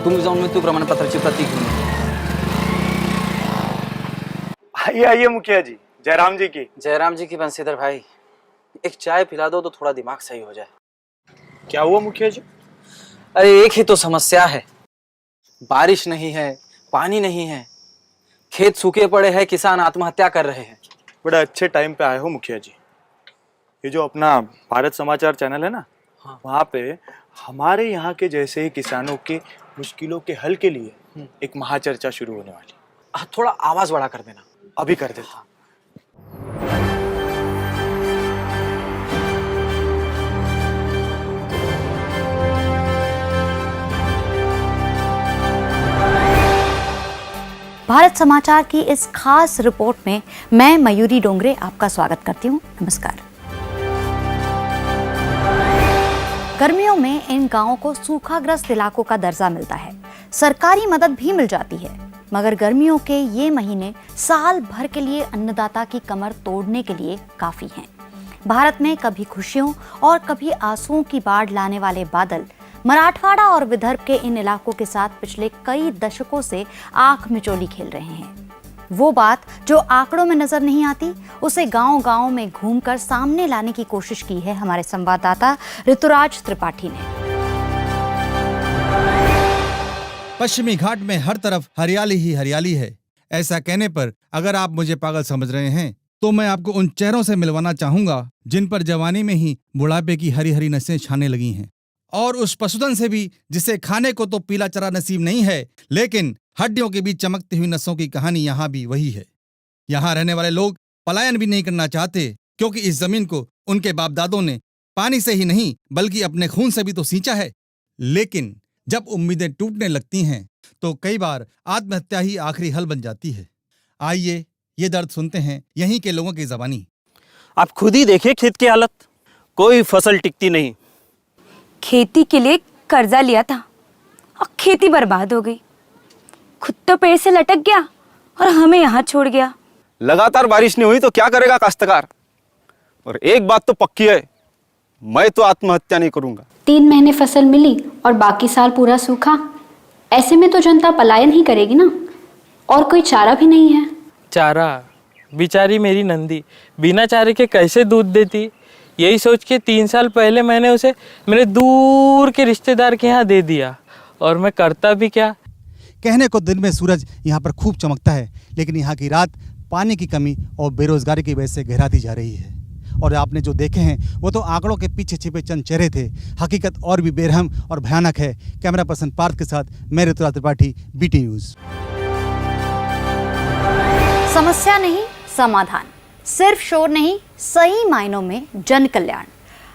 तुम्ही जाऊन मृत्यू प्रमाणपत्राची प्रती घेऊन या. आइए आइए मुखिया जी, जयराम जी की. जयराम जी की बंसीधर भाई, एक चाय पिला दो तो थोड़ा दिमाग सही हो जाए. क्या हुआ मुखिया जी? अरे एक ही तो समस्या है, बारिश नहीं है, पानी नहीं है, खेत सूखे पड़े हैं, किसान आत्महत्या कर रहे हैं. बड़े अच्छे टाइम पे आए हो मुखिया जी. ये जो अपना भारत समाचार चैनल है ना, हाँ. वहाँ पे हमारे यहाँ के जैसे ही किसानों के मुश्किलों के हल के लिए एक महाचर्चा शुरू होने वाली. थोड़ा आवाज बढ़ा कर देना. अभी कर देता. भारत समाचार की इस खास रिपोर्ट में मैं मयूरी डोंगरे आपका स्वागत करती हूँ. नमस्कार. गर्मियों में इन गांवों को सूखाग्रस्त इलाकों का दर्जा मिलता है. सरकारी मदद भी मिल जाती है, मगर गर्मियों के ये महीने साल भर के लिए अन्नदाता की कमर तोड़ने के लिए काफी हैं. भारत में कभी खुशियों और कभी आंसुओं की बाढ़ लाने वाले बादल मराठवाड़ा और विदर्भ के इन इलाकों के साथ पिछले कई दशकों से आंख मिचोली खेल रहे हैं. वो बात जो आंकड़ों में नजर नहीं आती, उसे गांव-गांव में घूमकर सामने लाने की कोशिश की है हमारे संवाददाता ऋतुराज त्रिपाठी ने. पश्चिमी घाट में हर तरफ हरियाली ही हरियाली है. ऐसा कहने पर अगर आप मुझे पागल समझ रहे हैं तो मैं आपको उन चेहरों से मिलवाना चाहूंगा जिन पर जवानी में ही बुढ़ापे की हरी हरी नसें छाने लगी हैं, और उस पशुधन से भी जिसे खाने को तो पीला चरा नसीब नहीं है, लेकिन हड्डियों के बीच चमकती हुई नसों की कहानी यहाँ भी वही है. यहाँ रहने वाले लोग पलायन भी नहीं करना चाहते, क्योंकि इस जमीन को उनके बाप दादों ने पानी से ही नहीं बल्कि अपने खून से भी तो सींचा है. लेकिन जब उम्मीदें टूटने लगती हैं तो कई बार आत्महत्या ही आखिरी हल बन जाती है. आइए ये दर्द सुनते हैं यहीं के लोगों की ज़बानी. आप खुद ही देखिए खेत की हालत, कोई फसल टिकती नहीं. खेती के लिए कर्जा लिया था और खेती बर्बाद हो गई. खुद तो पेड़ से लटक गया और हमें यहाँ छोड़ गया. लगातार बारिश नहीं हुई तो क्या करेगा काश्तकार. और एक बात तो पक्की है, मैं तो आत्महत्या नहीं करूंगा. 3 महीने फसल मिली और बाकी साल पूरा सूखा. ऐसे में तो जनता पलायन ही करेगी ना, और कोई चारा भी नहीं है. चारा? बेचारी मेरी नंदी बिना चारे के कैसे दूध देती. यही सोच के 3 साल पहले मैंने उसे मेरे दूर के रिश्तेदार के यहाँ दे दिया, और मैं करता भी क्या. कहने को दिन में सूरज यहाँ पर खूब चमकता है, लेकिन यहाँ की रात पानी की कमी और बेरोजगारी की वजह से गहराती जा रही है. और आपने जो देखे हैं वो तो आंकड़ों के पीछे छिपे चंद चेहरे थे. हकीकत और भी बेरहम और भयानक है. कैमरा पर्सन पार्थ के साथ मैं ऋतुराज त्रिपाठी, BT न्यूज. समस्या नहीं, समाधान. सिर्फ शोर नहीं, सही मायनों में जन कल्याण.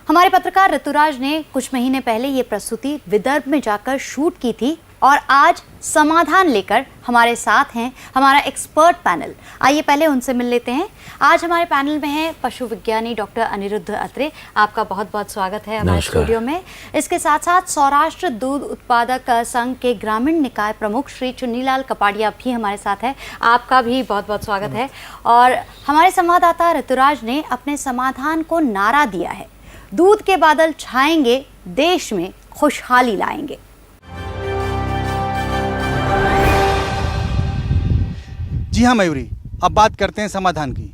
हमारे पत्रकार ऋतुराज ने कुछ महीने पहले ये प्रस्तुति विदर्भ में जाकर शूट की थी, और आज समाधान लेकर हमारे साथ हैं हमारा एक्सपर्ट पैनल. आइए पहले उनसे मिल लेते हैं. आज हमारे पैनल में हैं पशु विज्ञानी डॉक्टर अनिरुद्ध अत्रे. आपका बहुत बहुत स्वागत है हमारे स्टूडियो में. इसके साथ साथ सौराष्ट्र दूध उत्पादक संघ के ग्रामीण निकाय प्रमुख श्री चुन्नीलाल कपाड़िया भी हमारे साथ है. आपका भी बहुत बहुत स्वागत है. और हमारे संवाददाता ऋतुराज ने अपने समाधान को नारा दिया है, दूध के बादल छाएंगे, देश में खुशहाली लाएंगे. जी हाँ मयूरी, अब बात करते हैं समाधान की.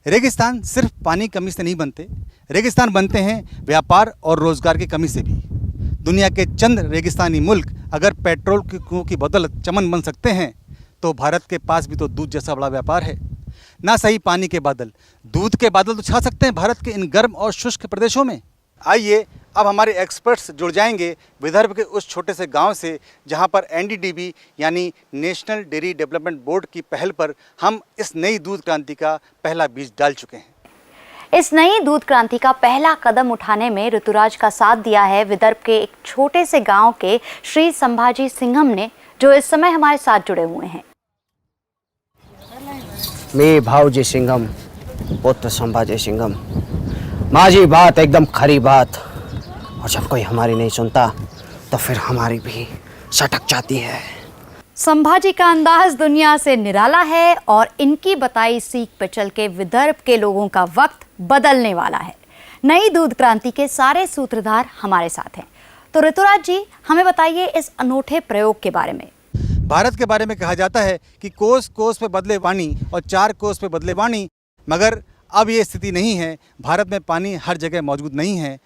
रेगिस्तान सिर्फ पानी कमी से नहीं बनते, रेगिस्तान बनते हैं व्यापार और रोजगार की कमी से भी. दुनिया के चंद रेगिस्तानी मुल्क अगर पेट्रोल की कुओं की बदौलत चमन बन सकते हैं, तो भारत के पास भी तो दूध जैसा बड़ा व्यापार है. ना सही पानी के बादल, दूध के बादल तो छा सकते हैं भारत के इन गर्म और शुष्क प्रदेशों में. आइए अब हमारे एक्सपर्ट्स जुड़ जाएंगे विदर्भ के उस छोटे से गांव से, जहां पर NDDB यानी नेशनल डेयरी डेवलपमेंट बोर्ड की पहल पर हम इस नई दूध क्रांति का पहला बीज डाल चुके हैं. इस नई दूध क्रांति का पहला कदम उठाने में ऋतुराज का साथ दिया है विदर्भ के एक छोटे से गांव के श्री संभाजी सिंघम ने, जो इस समय हमारे साथ जुड़े हुए हैं. मैं भाऊजी सिंघम, पुत्र संभाजी सिंघम. माझी बात एकदम खरी बात, और जब कोई हमारी नहीं सुनता तो फिर हमारी भी सटक जाती है. संभाजी का अंदाज दुनिया से निराला है, और इनकी बताई सीख पर चल के विदर्भ के लोगों का वक्त बदलने वाला है. नई दूध क्रांति के सारे सूत्रधार हमारे साथ हैं. तो ऋतुराज जी, हमें बताइए इस अनोखे प्रयोग के बारे में। भारत के बारे में कहा जाता है कि कोस कोस पे बदले वाणी और 4 कोस पे बदले वाणी, मगर अब ये स्थिति नहीं है। भारत में पानी हर जगह मौजूद नहीं है।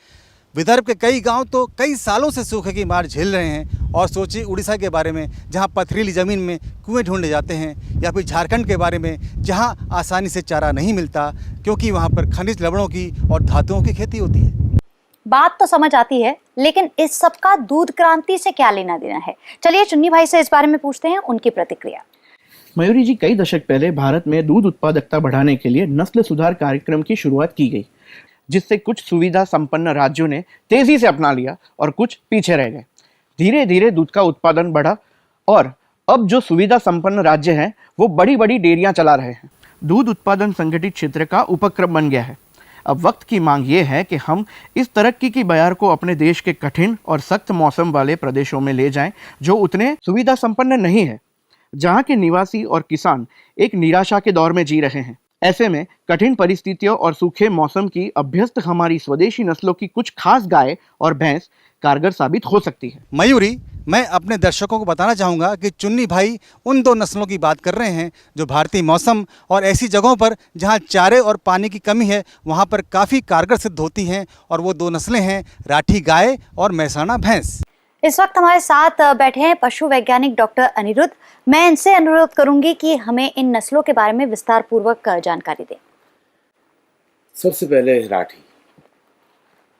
विदर्भ के कई गांव तो कई सालों से सूखे की मार झेल रहे हैं। और सोचिए उड़ीसा के बारे में, जहां पथरीली ज़मीन में कुएं ढूंढे जाते हैं, या फिर झारखंड के बारे में, जहां आसानी से चारा नहीं मिलता क्योंकि वहां पर खनिज लवणों की और धातुओं की खेती होती है। बात तो समझ आती है, लेकिन इस सब का दूध क्रांति से क्या लेना देना है? चलिए चुन्नी भाई से इस बारे में पूछते हैं उनकी प्रतिक्रिया। मयूरी जी, कई दशक पहले भारत में दूध उत्पादकता बढ़ाने के लिए नस्ल सुधार कार्यक्रम की शुरुआत की गई, जिससे कुछ सुविधा संपन्न राज्यों ने तेजी से अपना लिया और कुछ पीछे रह गए। धीरे धीरे दूध का उत्पादन बढ़ा और अब जो सुविधा संपन्न राज्य हैं वो बड़ी बड़ी डेयरियां चला रहे हैं। दूध उत्पादन संगठित क्षेत्र का उपक्रम बन गया है। अब वक्त की मांग ये है कि हम इस तरक्की की बयार को अपने देश के कठिन और सख्त मौसम वाले प्रदेशों में ले जाएं, जो उतने सुविधा संपन्न नहीं है, जहां के निवासी और किसान एक निराशा के दौर में जी रहे हैं। ऐसे में कठिन परिस्थितियों और सूखे मौसम की अभ्यस्त हमारी स्वदेशी नस्लों की कुछ खास गाय और भैंस कारगर साबित हो सकती है। मयूरी, मैं अपने दर्शकों को बताना चाहूँगा कि चुन्नी भाई उन 2 नस्लों की बात कर रहे हैं जो भारतीय मौसम और ऐसी जगहों पर जहाँ चारे और पानी की कमी है वहाँ पर काफ़ी कारगर सिद्ध होती हैं। और वो 2 नस्लें हैं राठी गाय और मैसाना भैंस। इस वक्त हमारे साथ बैठे हैं पशु वैज्ञानिक डॉक्टर अनिरुद्ध। मैं इनसे अनुरोध करूंगी कि हमें इन नस्लों के बारे में विस्तार पूर्वक जानकारी दें। सबसे पहले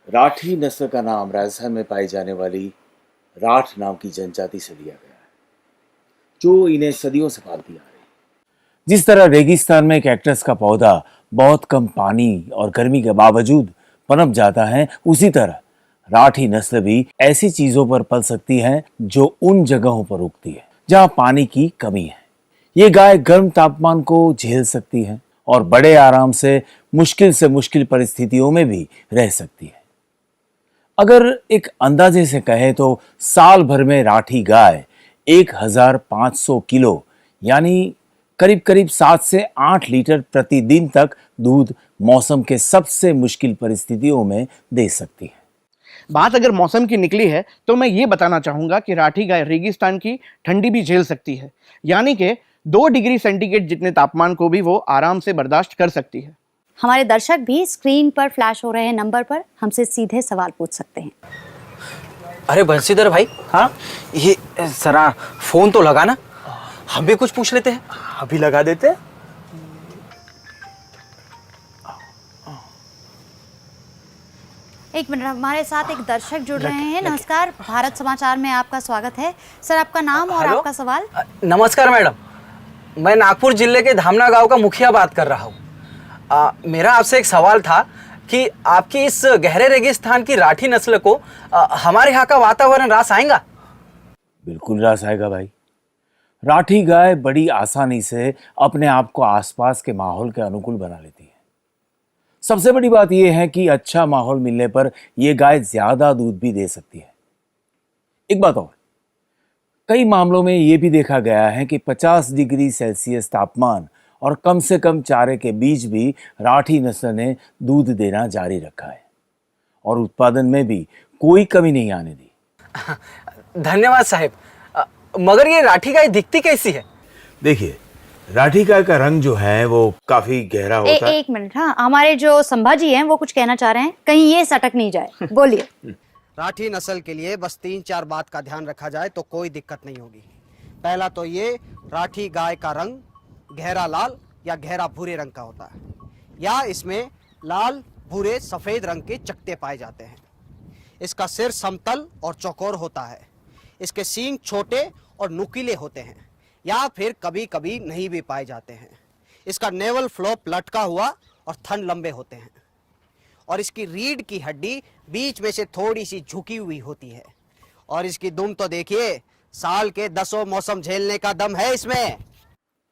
राठी नस्ल का नाम राजस्थान में पाई जाने वाली राठ नाम की जनजाति से लिया गया है, जो इन्हें सदियों से पालती आ रही है। जिस तरह रेगिस्तान में कैक्टस का पौधा बहुत कम पानी और गर्मी के बावजूद पनप जाता है, उसी तरह राठी नस्ल भी ऐसी चीजों पर पल सकती है जो उन जगहों पर उगती है जहां पानी की कमी है। ये गाय गर्म तापमान को झेल सकती है और बड़े आराम से मुश्किल परिस्थितियों में भी रह सकती है। अगर एक अंदाजे से कहें तो साल भर में राठी गाय 1500 किलो यानी करीब करीब 7 से 8 लीटर प्रतिदिन तक दूध मौसम के सबसे मुश्किल परिस्थितियों में दे सकती है। बात अगर मौसम की निकली है तो मैं ये बताना चाहूँगा कि राठी गाय रेगिस्तान की ठंडी भी झेल सकती है, यानी कि 2 डिग्री सेंटीग्रेड जितने तापमान को भी वो आराम से बर्दाश्त कर सकती है। हमारे दर्शक भी स्क्रीन पर फ्लैश हो रहे नंबर पर हमसे सीधे सवाल पूछ सकते हैं। अरे बंशीधर भाई, हाँ, ये जरा फोन तो लगा ना, हम भी कुछ पूछ लेते हैं। अभी लगा देते। एक मिनट, हमारे साथ एक दर्शक जुड़ रहे हैं। नमस्कार, भारत समाचार में आपका स्वागत है। सर, आपका नाम और आपका सवाल। नमस्कार मैडम, मैं नागपुर जिले के धामना गांव का मुखिया बात कर रहा हूँ। मेरा आपसे एक सवाल था कि आपकी इस गहरे रेगिस्तान की राठी नस्ल को हमारे यहाँ का वातावरण रास आएगा? बिल्कुल रास आएगा भाई। राठी गाय बड़ी आसानी से अपने आप को आसपास के माहौल के अनुकूल बना लेती है। सबसे बड़ी बात यह है कि अच्छा माहौल मिलने पर यह गाय ज्यादा दूध भी दे सकती है। एक बात और, कई मामलों में यह भी देखा गया है कि 50 डिग्री सेल्सियस तापमान और कम से कम चारे के बीच भी राठी नस्ल ने दूध देना जारी रखा है और उत्पादन में भी कोई कमी नहीं आने दी। धन्यवाद साहब। मगर ये राठी गाय दिखती कैसी है? देखिए, राठी गाय का रंग जो है वो काफी गहरा होता है। एक मिनट, हाँ, हमारे जो संभाजी हैं वो कुछ कहना चाह रहे हैं, कहीं ये सटक नहीं जाए। बोलिए। राठी नस्ल के लिए बस 3-4 बात का ध्यान रखा जाए तो कोई दिक्कत नहीं होगी। पहला तो ये, राठी गाय का रंग गहरा लाल या गहरा भूरे रंग का होता है, या इसमें लाल भूरे सफेद रंग के चकत्ते पाए जाते हैं। इसका सिर समतल और चौकोर होता है। इसके सींग छोटे और नुकीले होते हैं, या फिर कभी कभी नहीं भी पाए जाते हैं। इसका नेवल फ्लोप लटका हुआ और थन लंबे होते हैं, और इसकी रीढ़ की हड्डी बीच में से थोड़ी सी झुकी हुई होती है। और इसकी दुम तो देखिए, साल के 10 मौसम झेलने का दम है इसमें।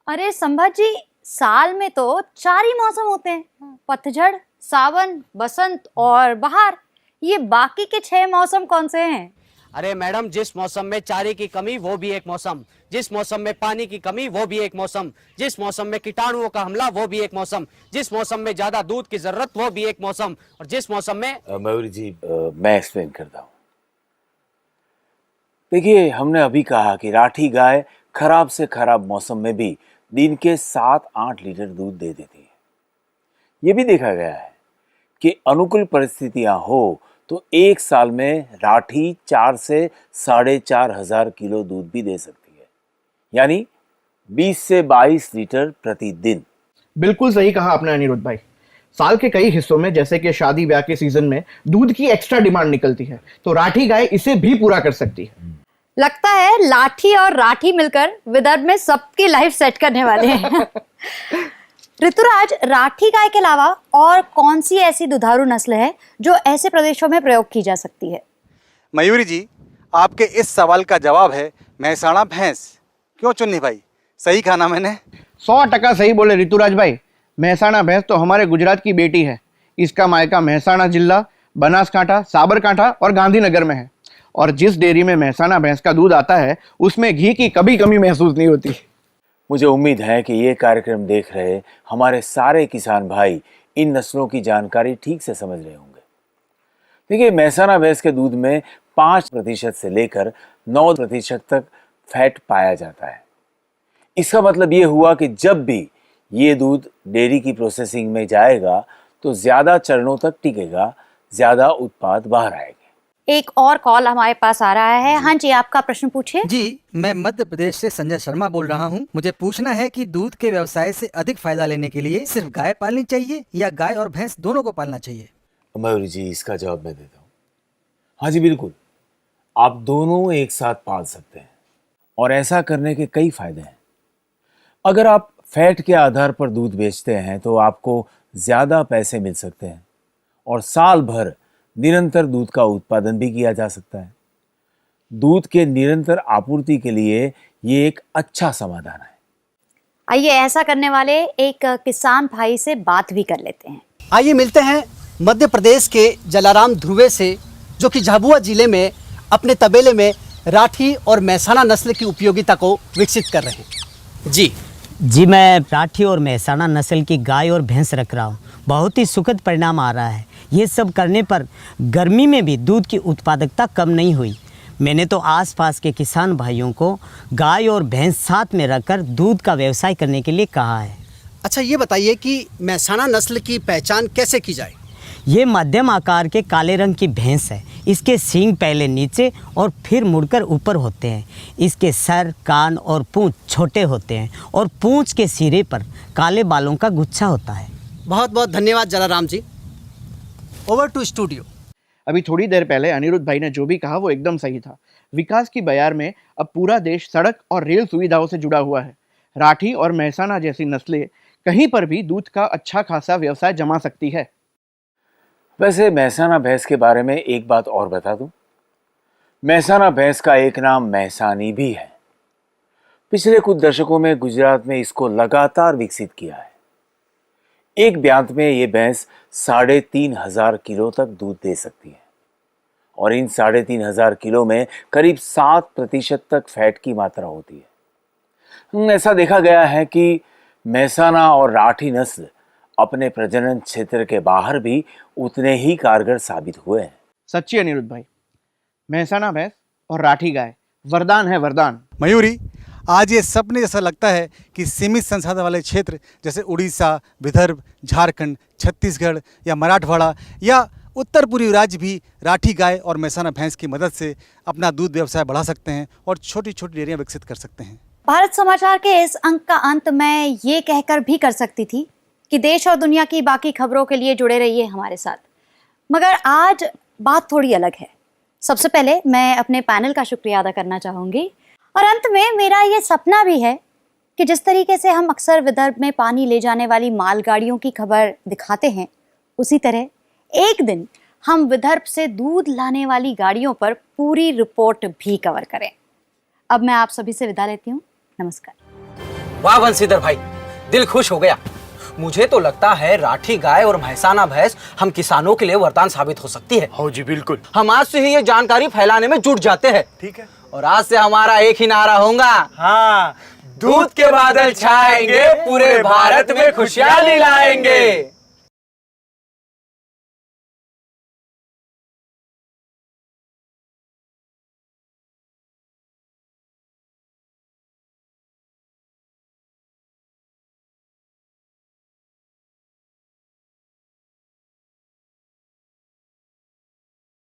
अरे संभाजी, साल में तो 4 ही मौसम होते हैं, पतझड़, सावन, बसंत और बहार। ये बाकी के 6 मौसम कौन से हैं? अरे मैडम, जिस मौसम में चारे की कमी वो भी एक मौसम, जिस मौसम में पानी की कमी वो भी एक मौसम, जिस मौसम में कीटाणुओं का हमला वो भी एक मौसम, जिस मौसम में ज्यादा दूध की जरूरत वो भी एक मौसम, और जिस मौसम में मयूरी जी, मैं एक्सप्लेन करता हूँ। देखिए, हमने अभी कहा कि राठी गाय खराब से खराब मौसम में भी दिन के 7-8 लीटर दूध दे देती है। ये भी देखा गया है कि अनुकूल परिस्थितियां हो तो एक साल में राठी 4 से 4,500 हजार किलो दूध भी दे सकती है, यानी 20 से 22 लीटर प्रतिदिन। बिल्कुल सही कहा आपने अनिरुद्ध भाई। साल के कई हिस्सों में जैसे कि शादी ब्याह के सीजन में दूध की एक्स्ट्रा डिमांड निकलती है, तो राठी गाय इसे भी पूरा कर सकती है। लगता है लाठी और राठी मिलकर विदर्भ में सबकी लाइफ सेट करने वाले हैं। ऋतुराज, राठी गाय के अलावा और कौन सी ऐसी दुधारू नस्ल है जो ऐसे प्रदेशों में प्रयोग की जा सकती है? मयूरी जी, आपके इस सवाल का जवाब है महसाणा भैंस। क्यों चुन्नी भाई, सही कहा ना मैंने? 100% सही बोले ऋतुराज भाई। महसाणा भैंस तो हमारे गुजरात की बेटी है। इसका मायका महसाणा जिला, बनासकांठा, साबरकांठा और गांधीनगर में है। और जिस डेयरी में महसाणा भैंस का दूध आता है उसमें घी की कभी कमी महसूस नहीं होती। मुझे उम्मीद है कि ये कार्यक्रम देख रहे हमारे सारे किसान भाई इन नस्लों की जानकारी ठीक से समझ रहे होंगे। देखिए, महसाणा भैंस के दूध में 5% से लेकर 9% तक फैट पाया जाता है। इसका मतलब ये हुआ कि जब भी ये दूध डेयरी की प्रोसेसिंग में जाएगा तो ज्यादा चरणों तक टिकेगा, ज्यादा उत्पाद बाहर आएगा। एक और कॉल हमारे पास आ रहा है। हाँ जी, आपका प्रश्न पूछिए। जी, मैं मध्य प्रदेश से संजय शर्मा बोल रहा हूँ। मुझे पूछना है कि दूध के व्यवसाय से अधिक फायदा लेने के लिए सिर्फ गाय पालनी चाहिए या गाय और भैंस दोनों को पालना चाहिए? मयूरी जी, इसका जवाब मैं देता हूँ। हाँ जी, बिल्कुल, आप दोनों एक साथ पाल सकते हैं और ऐसा करने के कई फायदे हैं। अगर आप फैट के आधार पर दूध बेचते हैं तो आपको ज्यादा पैसे मिल सकते हैं और साल भर निरंतर दूध का उत्पादन भी किया जा सकता है। दूध के निरंतर आपूर्ति के लिए ये एक अच्छा समाधान है। आइए ऐसा करने वाले एक किसान भाई से बात भी कर लेते हैं। आइए मिलते हैं मध्य प्रदेश के जलाराम ध्रुवे से, जो कि झाबुआ जिले में अपने तबेले में राठी और महसाणा नस्ल की उपयोगिता को विकसित कर रहे हैं। जी, मैं राठी और महसाणा नस्ल की गाय और भैंस रख रहा हूँ। बहुत ही सुखद परिणाम आ रहा है। ये सब करने पर गर्मी में भी दूध की उत्पादकता कम नहीं हुई। मैंने तो आसपास के किसान भाइयों को गाय और भैंस साथ में रखकर दूध का व्यवसाय करने के लिए कहा है। अच्छा, ये बताइए कि महसाणा नस्ल की पहचान कैसे की जाए? ये मध्यम आकार के काले रंग की भैंस है। इसके सींग पहले नीचे और फिर मुड़कर ऊपर होते हैं। इसके सर, कान और पूंछ छोटे होते हैं और पूंछ के सिरे पर काले बालों का गुच्छा होता है। बहुत बहुत धन्यवाद Jalaram ji. Over to studio. अभी थोड़ी देर पहले अनिरुद्ध भाई ने जो भी कहा वो एकदम सही था। विकास की बयार में अब पूरा देश सड़क और रेल सुविधाओं से जुड़ा हुआ है। राठी और महसाणा जैसी नस्लें कहीं पर भी दूध का अच्छा खासा व्यवसाय जमा सकती है। वैसे महसाणा भैंस के बारे में एक बात और बता दूं। महसाणा भैंस का एक नाम महसानी भी है। पिछले कुछ दशकों में गुजरात में इसको लगातार विकसित किया है। एक ब्यांत में ये भैंस 3,500 किलो तक दूध दे सकती है और इन 3,500 किलो में करीब 7% तक फैट की मात्रा होती है। ऐसा देखा गया है कि महसाणा और राठी नस्ल अपने प्रजनन क्षेत्र के बाहर भी उतने ही कारगर साबित हुए हैं। सच्ची अनिरुद्ध भाई, महसाणा भैंस और राठी गाय वरदान है, वरदान। मयूरी, आज ये सपने जैसा लगता है कि सीमित संसाधन वाले क्षेत्र जैसे उड़ीसा, विदर्भ, झारखंड, छत्तीसगढ़ या मराठवाड़ा या उत्तर पूर्वी राज्य भी राठी गाय और महसाणा भैंस की मदद से अपना दूध व्यवसाय बढ़ा सकते हैं और छोटी छोटी डेयरियां विकसित कर सकते हैं। भारत समाचार के इस अंक का अंत मैं ये कहकर भी कर सकती थी कि देश और दुनिया की बाकी खबरों के लिए जुड़े रहिए हमारे साथ, मगर आज बात थोड़ी अलग है। सबसे पहले मैं अपने पैनल का शुक्रिया अदा करना चाहूँगी और अंत में मेरा ये सपना भी है कि जिस तरीके से हम अक्सर विदर्भ में पानी ले जाने वाली मालगाड़ियों की खबर दिखाते हैं, उसी तरह एक दिन हम विदर्भ से दूध लाने वाली गाड़ियों पर पूरी रिपोर्ट भी कवर करें। अब मैं आप सभी से विदा लेती हूँ। नमस्कार। वाह बंसीधर भाई, दिल खुश हो गया। मुझे तो लगता है राठी गाय और महसाणा भैंस हम किसानों के लिए वरदान साबित हो सकती है। हाँ जी, बिल्कुल। हम आज से ही ये जानकारी फैलाने में जुट जाते हैं। ठीक है। और आज से हमारा एक ही नारा होगा। हाँ, दूध के बादल छाएंगे, पूरे भारत में खुशियां लाएंगे।